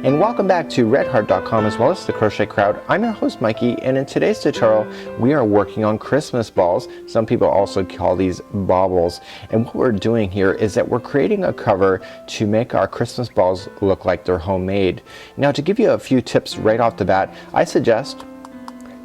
and welcome back to redheart.com as well as the Crochet Crowd. I'm your host Mikey, and in today's tutorial we are working on Christmas balls. Some people also call these baubles, and what we're doing here is that we're creating a cover to make our Christmas balls look like they're homemade. Now, to give you a few tips right off the bat, I suggest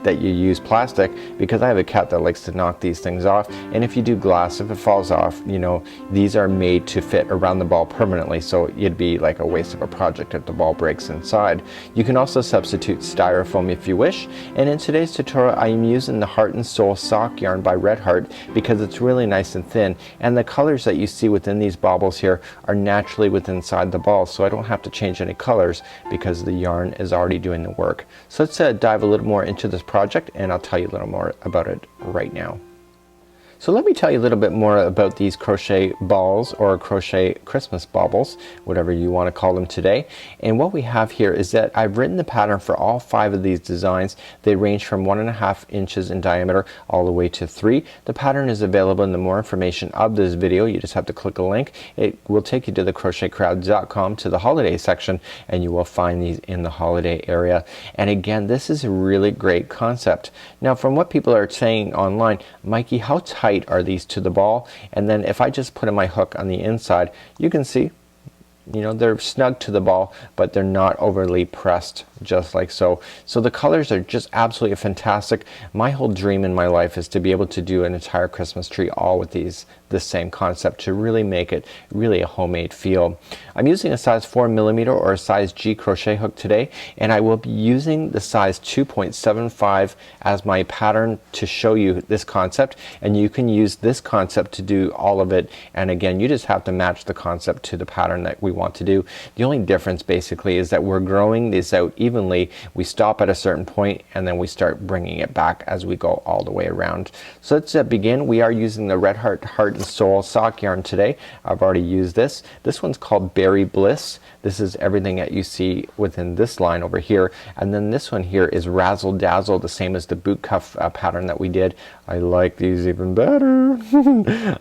that you use plastic, because I have a cat that likes to knock these things off, and if you do glass, if it falls off, you know, these are made to fit around the ball permanently, so it'd be like a waste of a project if the ball breaks inside. You can also substitute styrofoam if you wish, and in today's tutorial I am using the Heart and Soul sock yarn by Red Heart because it's really nice and thin, and the colors that you see within these baubles here are naturally within inside the ball, so I don't have to change any colors because the yarn is already doing the work. So let's dive a little more into this project, and I'll tell you a little more about it right now. So let me tell you a little bit more about these crochet balls, or crochet Christmas baubles, whatever you want to call them today. And what we have here is that I've written the pattern for all 5 of these designs. They range from 1.5 inches in diameter all the way to 3. The pattern is available in the more information of this video. You just have to click a link. It will take you to the crochetcrowd.com to the holiday section, and you will find these in the holiday area. And again, this is a really great concept. Now, from what people are saying online, Mikey, how tight are these to the ball? And then if I just put in my hook on the inside, you can see, you know, they're snug to the ball, but they're not overly pressed, just like so. So the colors are just absolutely fantastic. My whole dream in my life is to be able to do an entire Christmas tree all with this same concept, to really make it really a homemade feel. I'm using a size 4mm or a size G crochet hook today, and I will be using the size 2.75 as my pattern to show you this concept, and you can use this concept to do all of it. And again, you just have to match the concept to the pattern that we want to do. The only difference basically is that we're growing this out evenly. We stop at a certain point and then we start bringing it back as we go all the way around. So let's begin. We are using the Red Heart and Soul sock yarn today. I've already used this. This one's called Berry Bliss. This is everything that you see within this line over here, and then this one here is Razzle Dazzle, the same as the boot cuff pattern that we did. I like these even better.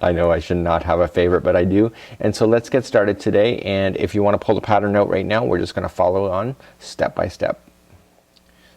I know I should not have a favorite, but I do. And so let's get started today, and if you want to pull the pattern out right now, we're just going to follow on step by step.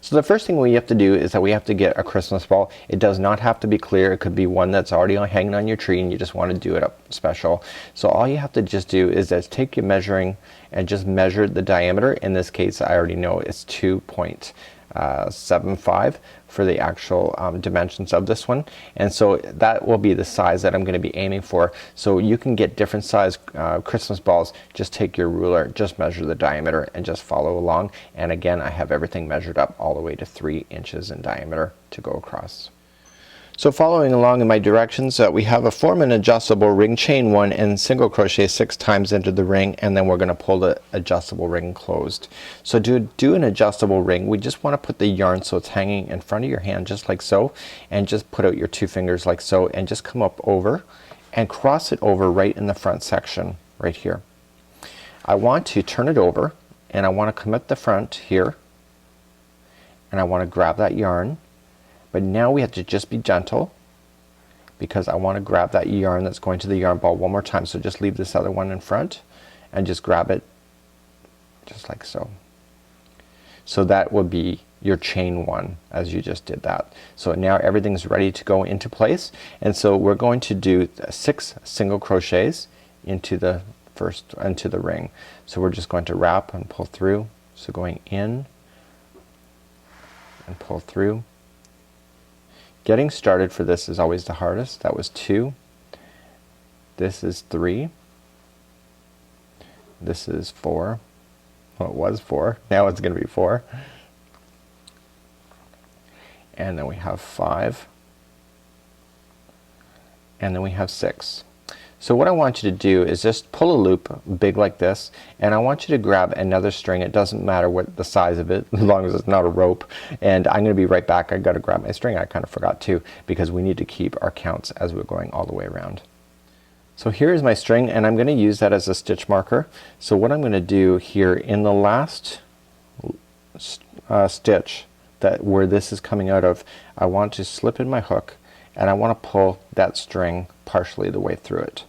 So the first thing we have to do is that we have to get a Christmas ball. It does not have to be clear. It could be one that's already hanging on your tree and you just want to do it up special. So all you have to just do is take your measuring and just measure the diameter. In this case, I already know it's 2.75 for the actual dimensions of this one, and so that will be the size that I'm going to be aiming for. So you can get different size Christmas balls. Just take your ruler, just measure the diameter and just follow along, and again I have everything measured up all the way to 3 inches in diameter to go across. So following along in my directions, we have a form an adjustable ring, chain 1 and single crochet 6 times into the ring, and then we're going to pull the adjustable ring closed. So to do an adjustable ring, we just want to put the yarn so it's hanging in front of your hand just like so, and just put out your 2 fingers like so, and just come up over and cross it over right in the front section right here. I want to turn it over, and I want to come at the front here, and I want to grab that yarn. But now we have to just be gentle, because I want to grab that yarn that's going to the yarn ball one more time. So just leave this other one in front and just grab it just like so. So that will be your chain 1 as you just did that. So now everything's ready to go into place, and so we're going to do 6 single crochets into the ring. So we're just going to wrap and pull through. So going in and pull through. Getting started for this is always the hardest. That was 2. This is 3. This is 4. Well, it was 4. Now it's going to be 4. And then we have 5. And then we have 6. So what I want you to do is just pull a loop big like this, and I want you to grab another string. It doesn't matter what the size of it, as long as it's not a rope. And I'm gonna be right back. I gotta grab my string. I kind of forgot to, because we need to keep our counts as we're going all the way around. So here is my string, and I'm gonna use that as a stitch marker. So what I'm gonna do here in the last stitch where this is coming out of, I want to slip in my hook, and I want to pull that string partially the way through it.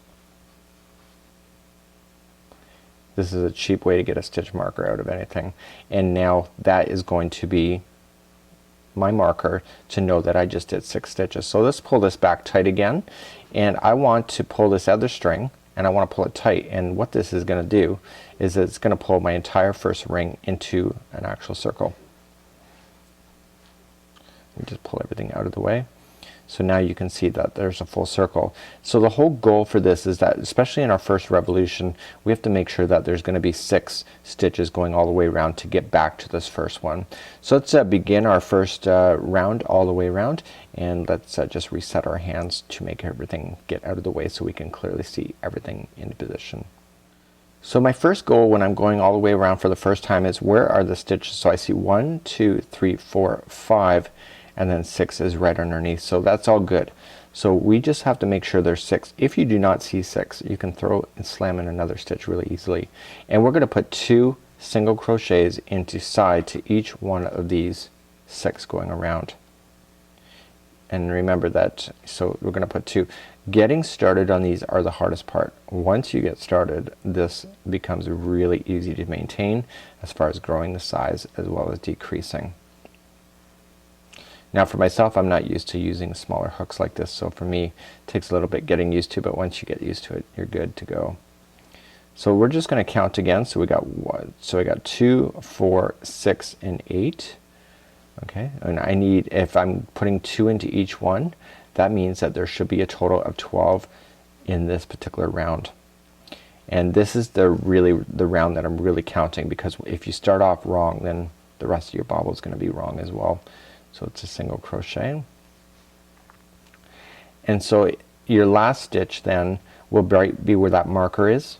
This is a cheap way to get a stitch marker out of anything. And now that is going to be my marker to know that I just did 6 stitches. So let's pull this back tight again, and I want to pull this other string and I want to pull it tight, and what this is gonna do is it's gonna pull my entire first ring into an actual circle. Let me just pull everything out of the way. So now you can see that there's a full circle. So the whole goal for this is that, especially in our first revolution, we have to make sure that there's gonna be 6 stitches going all the way around to get back to this first one. So let's begin our first round all the way around, and let's just reset our hands to make everything get out of the way so we can clearly see everything in position. So my first goal when I'm going all the way around for the first time is, where are the stitches? So I see 1, 2, 3, 4, 5, and then 6 is right underneath. So that's all good. So we just have to make sure there's 6. If you do not see 6, you can throw and slam in another stitch really easily. And we're gonna put 2 single crochets into side to each one of these 6 going around. And remember that, so we're gonna put 2. Getting started on these are the hardest part. Once you get started, this becomes really easy to maintain as far as growing the size as well as decreasing. Now for myself, I'm not used to using smaller hooks like this, so for me it takes a little bit getting used to, but once you get used to it, you're good to go. So we're just gonna count again. So we got 1, so I got 2, 4, 6, and 8. Okay, and I need, if I'm putting 2 into each one, that means that there should be a total of 12 in this particular round. And this is the round that I'm really counting, because if you start off wrong, then the rest of your bauble is going to be wrong as well. So it's a single crochet, and so your last stitch then will be where that marker is.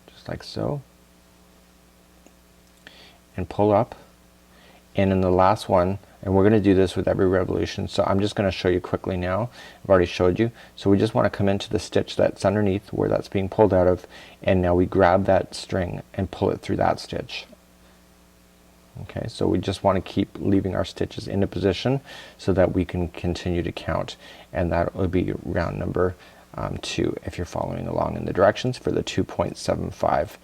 Just like so, and pull up, and in the last one, and we're gonna do this with every revolution, so I'm just gonna show you quickly now. I've already showed you. So we just want to come into the stitch that's underneath where that's being pulled out of, and now we grab that string and pull it through that stitch. Okay, so we just want to keep leaving our stitches into position so that we can continue to count, and that will be round number 2 if you're following along in the directions for the 2.75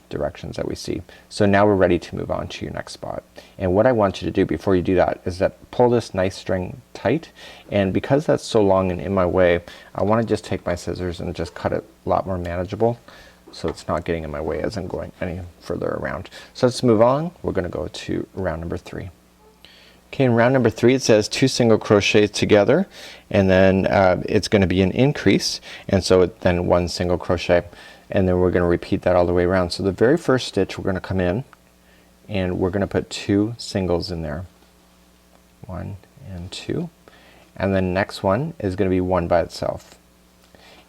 directions that we see. So now we're ready to move on to your next spot, and what I want you to do before you do that is that pull this nice string tight, and because that's so long and in my way, I want to just take my scissors and just cut it a lot more manageable so it's not getting in my way as I'm going any further around. So let's move on. We're gonna go to round number 3. Okay, in round number 3 it says 2 single crochets together, and then it's going to be an increase, and so then 1 single crochet, and then we're going to repeat that all the way around. So the very first stitch we're going to come in and we're going to put 2 singles in there, 1 and 2, and the next one is going to be 1 by itself,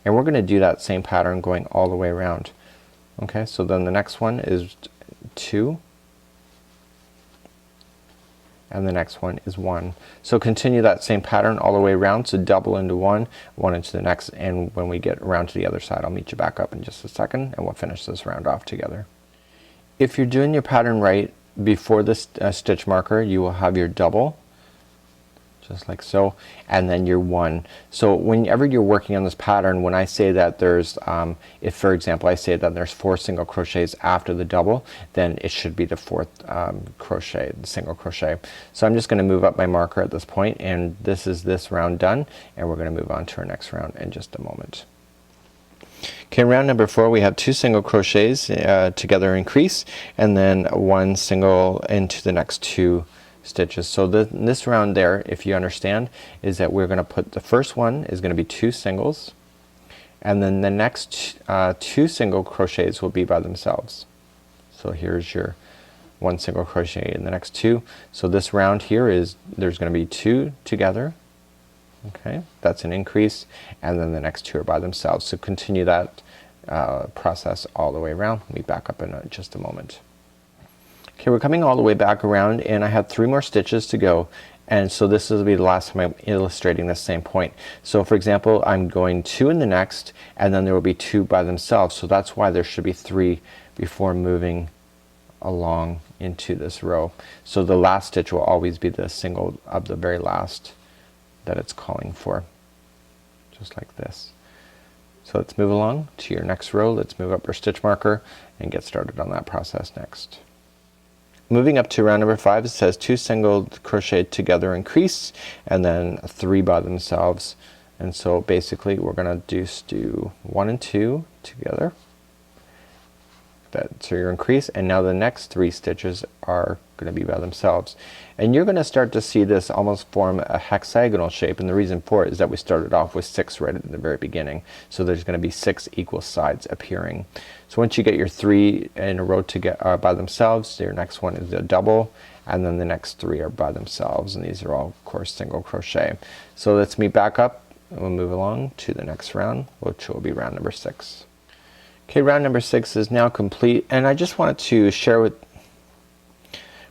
and we're going to do that same pattern going all the way around. Okay, so then the next one is 2, and the next one is 1. So continue that same pattern all the way around, so double into 1, 1 into the next, and when we get around to the other side I'll meet you back up in just a second and we'll finish this round off together. If you're doing your pattern right, before this stitch marker you will have your double, just like so, and then your 1. So whenever you're working on this pattern, when I say that there's if for example I say that there's 4 single crochets after the double, then it should be the 4th crochet, the single crochet. So I'm just going to move up my marker at this point, and this is this round done, and we're going to move on to our next round in just a moment. Okay, round number 4 we have 2 single crochets together increase, and then 1 single into the next 2 stitches. So this round there, if you understand, is that we're going to put the first one is going to be 2 singles, and then the next 2 single crochets will be by themselves. So here's your 1 single crochet in the next 2. So this round here is there's going to be 2 together. Okay, that's an increase, and then the next 2 are by themselves. So continue that process all the way around. We'll be back up in just a moment. Okay, we're coming all the way back around, and I have 3 more stitches to go, and so this will be the last time I'm illustrating this same point. So for example, I'm going 2 in the next, and then there will be 2 by themselves, so that's why there should be 3 before moving along into this row. So the last stitch will always be the single of the very last that it's calling for. just like this. So let's move along to your next row. Let's move up our stitch marker and get started on that process next. Moving up to round number 5, it says 2 single crochet together, increase, and then 3 by themselves. And so basically we're gonna just do 1 and 2 together. So your increase, and now the next 3 stitches are going to be by themselves, and you're going to start to see this almost form a hexagonal shape, and the reason for it is that we started off with 6 right at the very beginning, so there's going to be 6 equal sides appearing. So once you get your 3 in a row to get by themselves, your next one is a double, and then the next 3 are by themselves, and these are all of course single crochet. So let's meet back up and we'll move along to the next round, which will be round number 6. Okay, round number 6 is now complete, and I just wanted to share with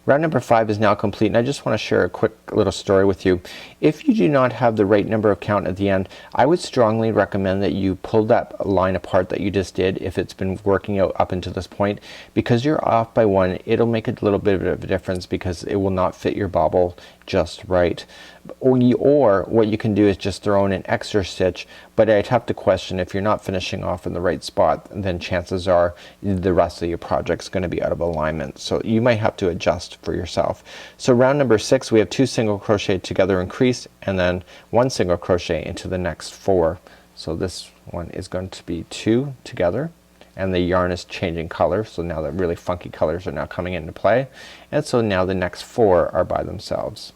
round number 5 is now complete, and I just want to share a quick little story with you. If you do not have the right number of count at the end, I would strongly recommend that you pull that line apart that you just did if it's been working out up until this point, because you're off by 1. It'll make a little bit of a difference because it will not fit your bauble just right. Or what you can do is just throw in an extra stitch, but I'd have to question if you're not finishing off in the right spot, then chances are the rest of your project's going to be out of alignment, so you might have to adjust for yourself. So round number 6, we have 2 single crochet together, increase, and then 1 single crochet into the next 4. So this one is going to be 2 together, and the yarn is changing color, so now the really funky colors are now coming into play, and so now the next 4 are by themselves.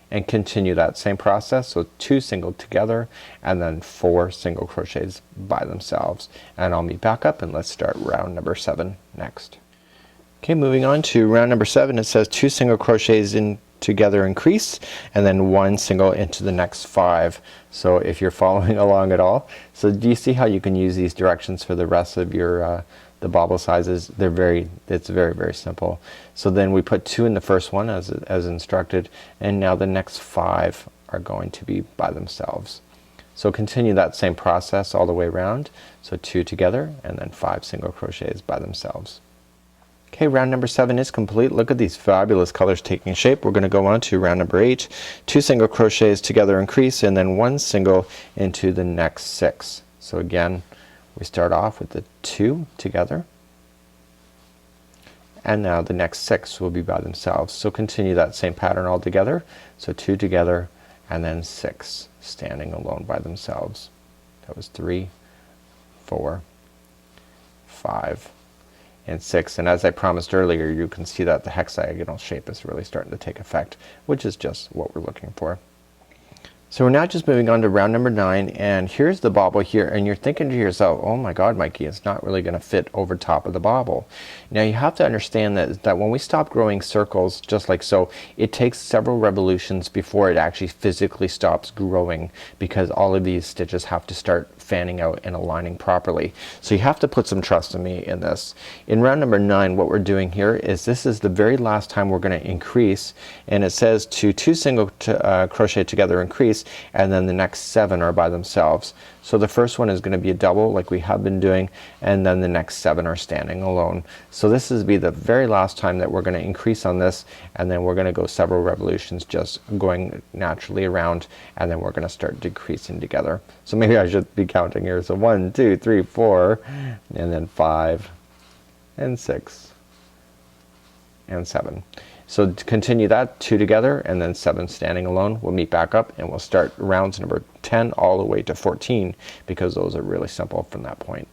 And continue that same process, so 2 single together and then 4 single crochets by themselves, and I'll meet back up and let's start round number 7 next. Okay, moving on to round number 7, it says 2 single crochets in together, increase, and then 1 single into the next 5. So if you're following along at all, so do you see how you can use these directions for the rest of your the bauble sizes? It's very simple. So then we put 2 in the first one as instructed, and now the next 5 are going to be by themselves. So continue that same process all the way around, so 2 together and then 5 single crochets by themselves. Okay, round number 7 is complete. Look at these fabulous colors taking shape. We're going to go on to round number 8. 2 single crochets together, increase, and then 1 single into the next 6. So again, we start off with the 2 together, and now the next 6 will be by themselves. So continue that same pattern all together. So 2 together and then 6 standing alone by themselves. That was 3, 4, 5, and 6. And as I promised earlier, you can see that the hexagonal shape is really starting to take effect, which is just what we're looking for. So we're now just moving on to round number 9, and here's the bauble here, and you're thinking to yourself, oh my god, Mikey, it's not really going to fit over top of the bauble. Now you have to understand that when we stop growing circles just like so, it takes several revolutions before it actually physically stops growing, because all of these stitches have to start fanning out and aligning properly. So you have to put some trust in me in this. In round number 9, what we're doing here is this is the very last time we're going to increase, and it says to 2 single crochet together, increase, and then the next 7 are by themselves. So the first one is going to be a double like we have been doing, and then the next 7 are standing alone. So this is be the very last time that we're going to increase on this, and then we're going to go several revolutions just going naturally around, and then we're going to start decreasing together. So maybe I should be counting here. So 1, 2, 3, 4, and then 5 and 6 and 7. So to continue that, 2 together and then 7 standing alone. We'll meet back up and we'll start rounds number 10 all the way to 14, because those are really simple from that point.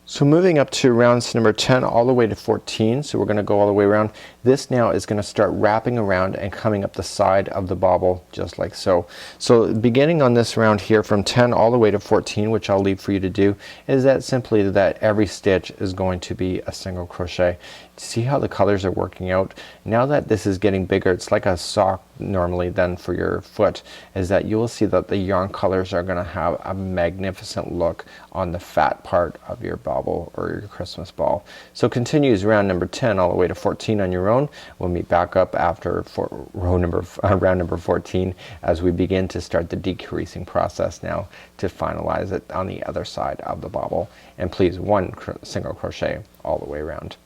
So moving up to rounds number 10 all the way to 14, so we're going to go all the way around. This now is going to start wrapping around and coming up the side of the bauble just like so. So beginning on this round here from 10 all the way to 14, which I'll leave for you to do, is that simply that every stitch is going to be a single crochet. See how the colors are working out? Now that this is getting bigger, it's like a sock normally then for your foot, is that you will see that the yarn colors are going to have a magnificent look on the fat part of your bauble or your Christmas ball. So continues round number 10 all the way to 14 on your own. We'll meet back up after round number 14 as we begin to start the decreasing process now to finalize it on the other side of the bauble. And please, 1 single crochet all the way around.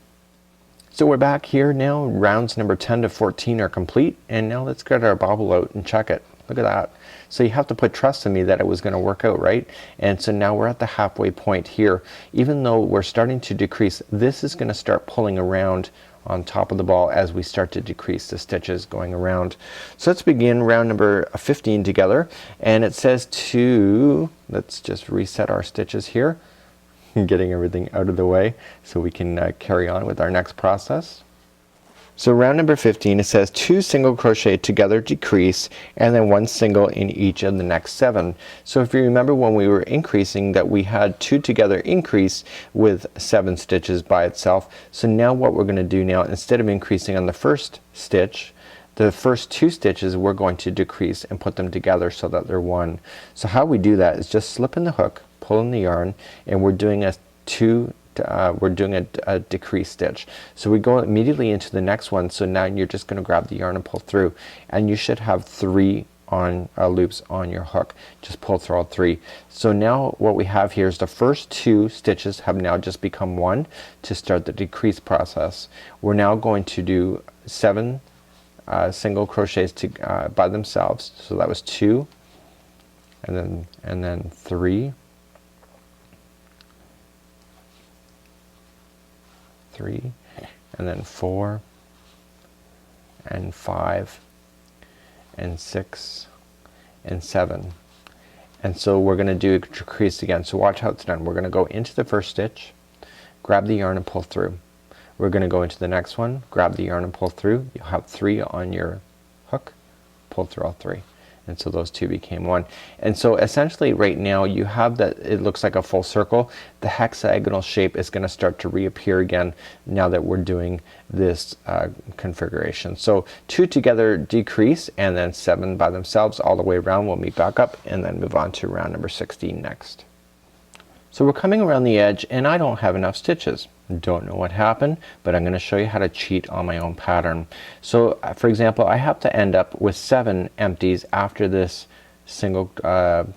So we're back here now. Rounds number 10 to 14 are complete, and now let's get our bauble out and check it. Look at that. So you have to put trust in me that it was going to work out, right? And so now we're at the halfway point here. Even though we're starting to decrease, this is going to start pulling around on top of the ball as we start to decrease the stitches going around. So let's begin round number 15 together, and it says to, let's just reset our stitches here, getting everything out of the way so we can carry on with our next process. So round number 15, it says 2 single crochet together, decrease, and then 1 single in each of the next 7. So if you remember when we were increasing that we had 2 together increase with 7 stitches by itself. So now what we're gonna do now, instead of increasing on the first stitch, the first 2 stitches we're going to decrease and put them together so that they're 1. So how we do that is just slip in the hook, pull in the yarn, and we're doing a decrease stitch. So we go immediately into the next one. So now you're just gonna grab the yarn and pull through, and you should have 3 on loops on your hook. Just pull through all 3. So now what we have here is the first 2 stitches have now just become 1 to start the decrease process. We're now going to do 7 single crochets by themselves. So that was 2, and then 3, 3, and then 4 and 5 and 6 and 7. And so we're gonna do a decrease again. So watch how it's done. We're gonna go into the first stitch, grab the yarn and pull through. We're gonna go into the next one, grab the yarn and pull through. You'll have 3 on your hook, pull through all 3. And so those 2 became 1. And so essentially right now you have that, it looks like a full circle. The hexagonal shape is gonna start to reappear again now that we're doing this configuration. So 2 together decrease, and then 7 by themselves all the way around. We'll meet back up and then move on to round number 16 next. So we're coming around the edge and I don't have enough stitches. Don't know what happened, but I'm gonna show you how to cheat on my own pattern. So for example, I have to end up with 7 empties after this single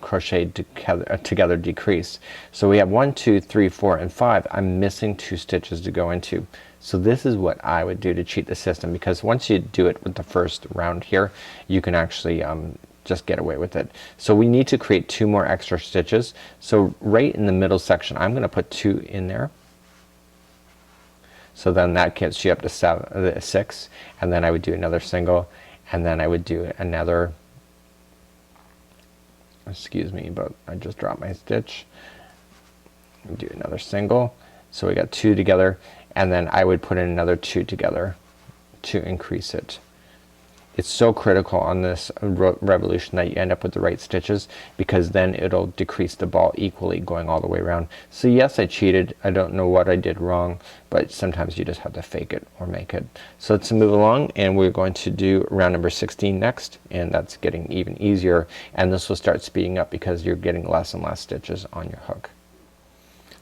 crochet together decrease. So we have 1, 2, 3, 4, and 5. I'm missing 2 stitches to go into. So this is what I would do to cheat the system, because once you do it with the first round here, you can actually just get away with it. So we need to create 2 more extra stitches. So right in the middle section I'm gonna put 2 in there. So then that gets you up to 6, and then I would do another single, and then I would do another, excuse me, but I just dropped my stitch. Do another single. So we got 2 together, and then I would put in another 2 together to increase it. It's so critical on this revolution that you end up with the right stitches, because then it'll decrease the ball equally going all the way around. So yes, I cheated. I don't know what I did wrong, but sometimes you just have to fake it or make it. So let's move along, and we're going to do round number 16 next, and that's getting even easier, and this will start speeding up because you're getting less and less stitches on your hook.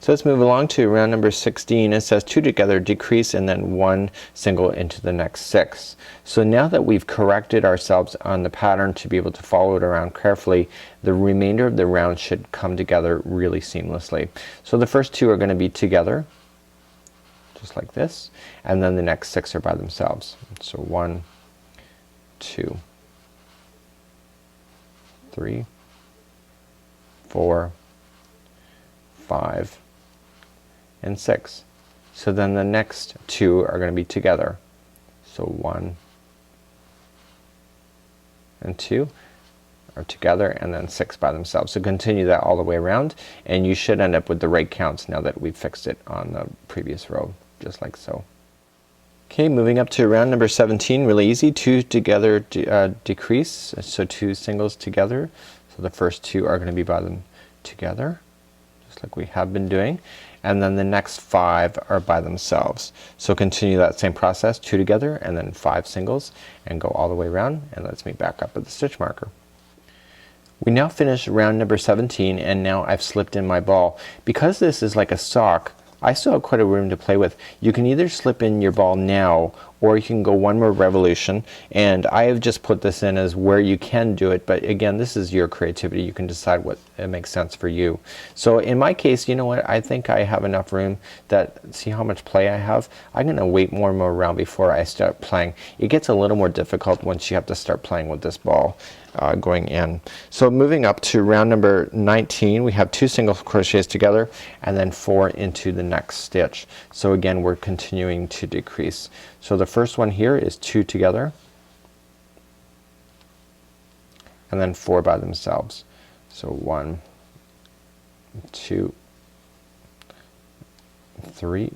So let's move along to round number 16. It says 2 together, decrease, and then 1 single into the next 6. So now that we've corrected ourselves on the pattern to be able to follow it around carefully, the remainder of the round should come together really seamlessly. So the first 2 are going to be together, just like this, and then the next 6 are by themselves. So 1, 2, 3, 4, 5, and 6. So then the next 2 are going to be together. So 1 and 2 are together, and then 6 by themselves. So continue that all the way around, and you should end up with the right counts now that we've fixed it on the previous row, just like so. Okay, moving up to round number 17, really easy. 2 together decrease, so 2 singles together. So the first 2 are going to be by them together, just like we have been doing, and then the next 5 are by themselves. So continue that same process, 2 together and then 5 singles, and go all the way around, and let's meet back up at the stitch marker. We now finish round number 17, and now I've slipped in my ball. Because this is like a sock, I still have quite a room to play with. You can either slip in your ball now, or you can go 1 more revolution, and I have just put this in as where you can do it, but again, this is your creativity. You can decide what makes sense for you. So in my case, you know what, I think I have enough room that, see how much play I have? I'm gonna wait more around before I start playing. It gets a little more difficult once you have to start playing with this ball. going in. So moving up to round number 19, we have 2 single crochets together and then 4 into the next stitch. So again, we're continuing to decrease. So the first one here is 2 together and then 4 by themselves. So 1, 2, 3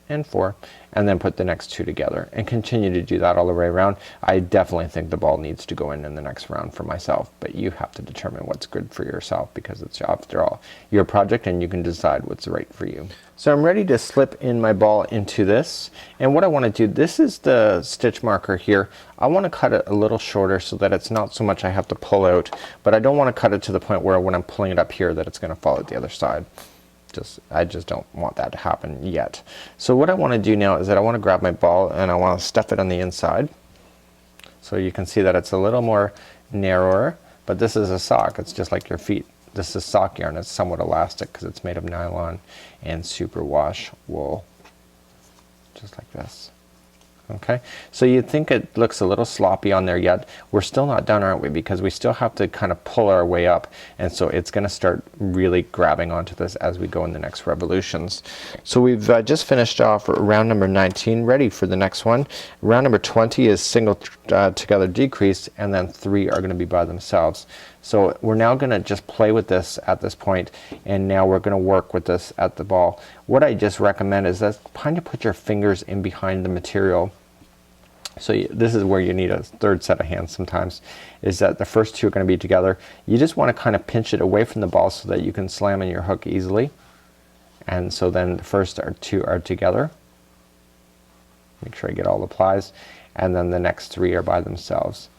and 4, and then put the next 2 together and continue to do that all the way around. I definitely think the ball needs to go in the next round for myself, but you have to determine what's good for yourself because it's after all your project and you can decide what's right for you. So I'm ready to slip in my ball into this, and what I want to do, this is the stitch marker here. I want to cut it a little shorter so that it's not so much I have to pull out, but I don't want to cut it to the point where when I'm pulling it up here that it's going to fall at the other side. I just don't want that to happen yet. So what I want to do now is that I want to grab my ball and I want to stuff it on the inside. So you can see that it's a little more narrower, but this is a sock. It's just like your feet. This is sock yarn. It's somewhat elastic because it's made of nylon and superwash wool, just like this. Okay, so you think it looks a little sloppy on there yet. We're still not done, aren't we? Because we still have to kind of pull our way up, and so it's gonna start really grabbing onto this as we go in the next revolutions. So we've just finished off round number 19, ready for the next one. Round number 20 is single together decrease, and then 3 are gonna be by themselves. So we're now gonna just play with this at this point, and now we're gonna work with this at the ball. What I just recommend is that kind of put your fingers in behind the material. So this is where you need a third set of hands sometimes, is that the first 2 are gonna be together. You just wanna kind of pinch it away from the ball so that you can slam in your hook easily. And so then the first 2 are together. Make sure I get all the plies. And then the next 3 are by themselves.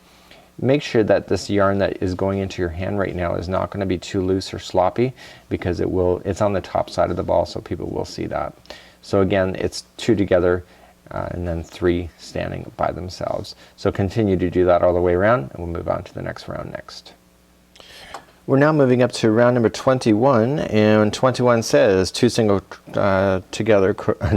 Make sure that this yarn that is going into your hand right now is not going to be too loose or sloppy, because it's on the top side of the ball, so people will see that. So again, it's 2 together and then 3 standing by themselves. So continue to do that all the way around, and we'll move on to the next round next. We're now moving up to round number 21, and 21 says 2 single together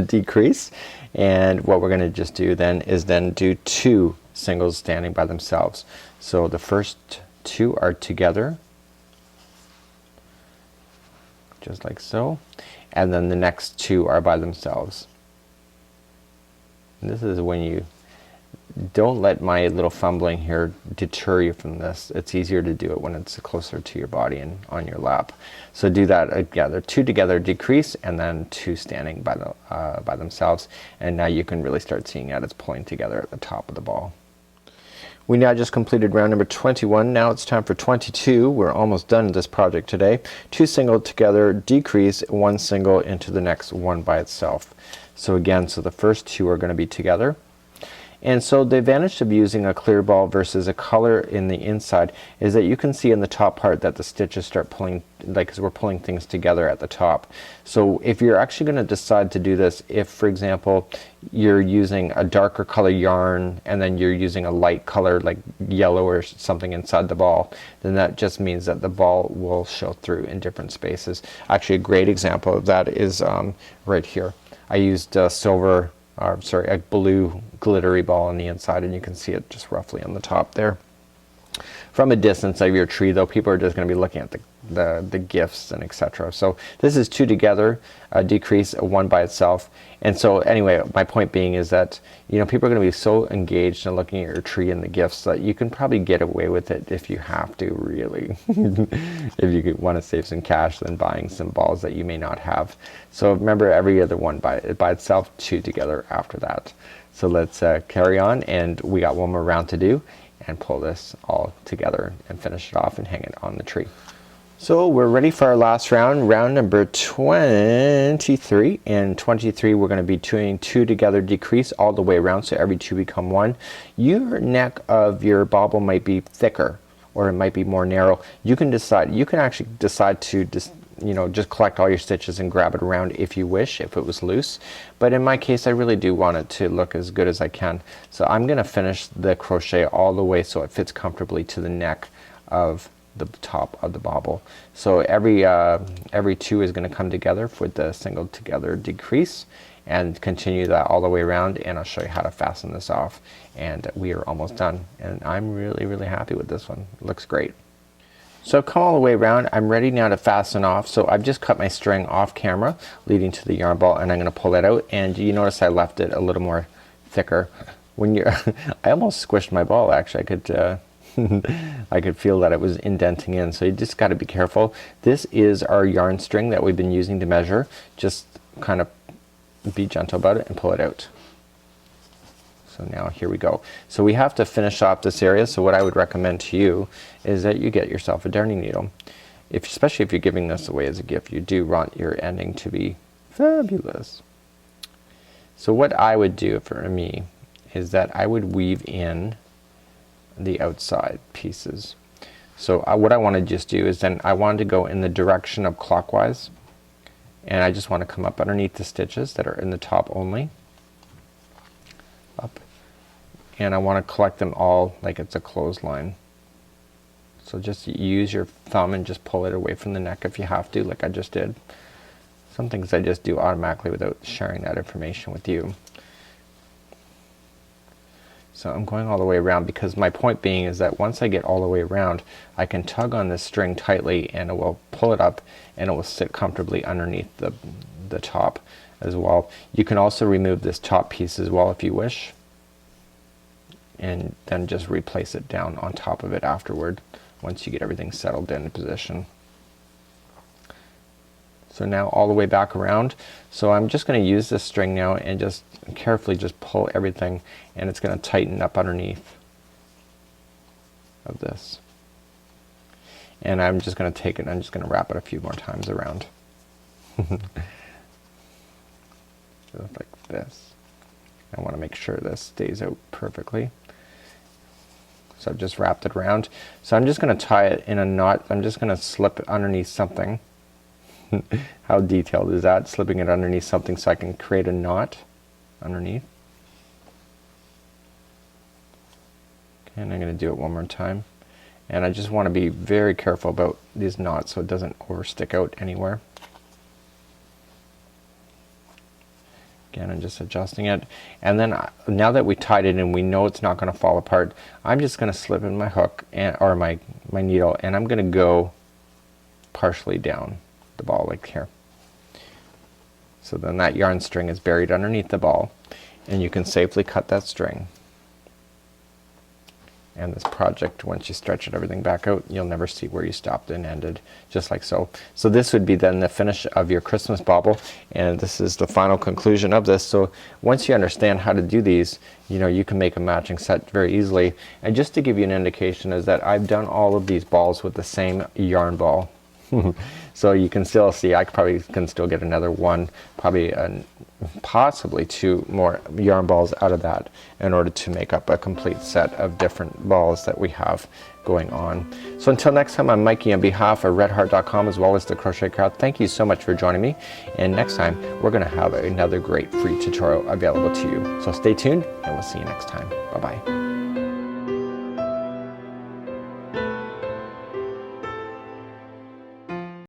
decrease, and what we're going to just do then is do 2 singles standing by themselves. So the first 2 are together, just like so, and then the next 2 are by themselves. And this is when you don't let my little fumbling here deter you from this. It's easier to do it when it's closer to your body and on your lap. So do that together. 2 together decrease, and then 2 standing by themselves, and now you can really start seeing that it's pulling together at the top of the ball. We now just completed round number 21. Now it's time for 22. We're almost done with this project today. 2 single together decrease, 1 single into the next one by itself. So again, so the first 2 are going to be together. And so the advantage of using a clear ball versus a color in the inside is that you can see in the top part that the stitches start pulling, like, because we're pulling things together at the top. So if you're actually going to decide to do this, if for example you're using a darker color yarn and then you're using a light color like yellow or something inside the ball, then that just means that the ball will show through in different spaces. Actually, a great example of that is right here. I used a blue glittery ball on the inside, and you can see it just roughly on the top there. From a distance of your tree though, people are just going to be looking at the gifts and etc. So this is 2 together, decrease, 1 by itself. And so anyway, my point being is that, you know, people are going to be so engaged in looking at your tree and the gifts that you can probably get away with it if you have to, really. If you want to save some cash than buying some balls that you may not have. So remember, every other one by itself, 2 together after that. So let's carry on, and we got one more round to do, and pull this all together and finish it off and hang it on the tree. So we're ready for our last round, round number 23. And 23 we're going to be doing 2 together decrease all the way around, so every 2 become 1. Your neck of your bauble might be thicker, or it might be more narrow. You can actually decide to just collect all your stitches and grab it around if you wish, if it was loose. But in my case, I really do want it to look as good as I can. So I'm gonna finish the crochet all the way so it fits comfortably to the neck of the top of the bauble. So every 2 is gonna come together for the single together decrease, and continue that all the way around, and I'll show you how to fasten this off. And we are almost done, and I'm really happy with this one. It looks great. So I've come all the way around. I'm ready now to fasten off. So I've just cut my string off camera leading to the yarn ball, and I'm going to pull it out, and you notice I left it a little more thicker. When you're I almost squished my ball, actually. I could I could feel that it was indenting in, so you just got to be careful. This is our yarn string that we've been using to measure. Just kind of be gentle about it and pull it out. So now here we go. So we have to finish off this area, so what I would recommend to you is that you get yourself a darning needle. Especially if you're giving this away as a gift, you do want your ending to be fabulous. So what I would do for me is that I would weave in the outside pieces. So what I want to just do is then I want to go in the direction of clockwise, and I just want to come up underneath the stitches that are in the top only, up, and I want to collect them all like it's a clothesline. So just use your thumb and just pull it away from the neck if you have to, like I just did. Some things I just do automatically without sharing that information with you. So I'm going all the way around because my point being is that once I get all the way around, I can tug on this string tightly and it will pull it up and it will sit comfortably underneath the top as well. You can also remove this top piece as well if you wish, and then just replace it down on top of it afterward once you get everything settled in position. So now all the way back around. So I'm just going to use this string now and just carefully just pull everything, and it's going to tighten up underneath of this. And I'm just going to take it and I'm just going to wrap it a few more times around. Just like this. I want to make sure this stays out perfectly. So I've just wrapped it around. So I'm just going to tie it in a knot. I'm just going to slip it underneath something. How detailed is that? Slipping it underneath something so I can create a knot underneath. Okay, and I'm going to do it one more time. And I just want to be very careful about these knots so it doesn't over stick out anywhere. Again, I'm just adjusting it. And then now that we tied it and we know it's not going to fall apart, I'm just going to slip in my hook and or my needle, and I'm going to go partially down the ball like here. So then that yarn string is buried underneath the ball, and you can safely cut that string. And this project, once you stretch it everything back out, you'll never see where you stopped and ended, just like so. So this would be then the finish of your Christmas bauble, and this is the final conclusion of this. So once you understand how to do these, you know, you can make a matching set very easily. And just to give you an indication is that I've done all of these balls with the same yarn ball. So you can still see I probably can still get another one, probably possibly two more yarn balls out of that in order to make up a complete set of different balls that we have going on. So until next time, I'm Mikey on behalf of redheart.com as well as the Crochet Crowd. Thank you so much for joining me, and next time we're going to have another great free tutorial available to you. So stay tuned and we'll see you next time. Bye bye.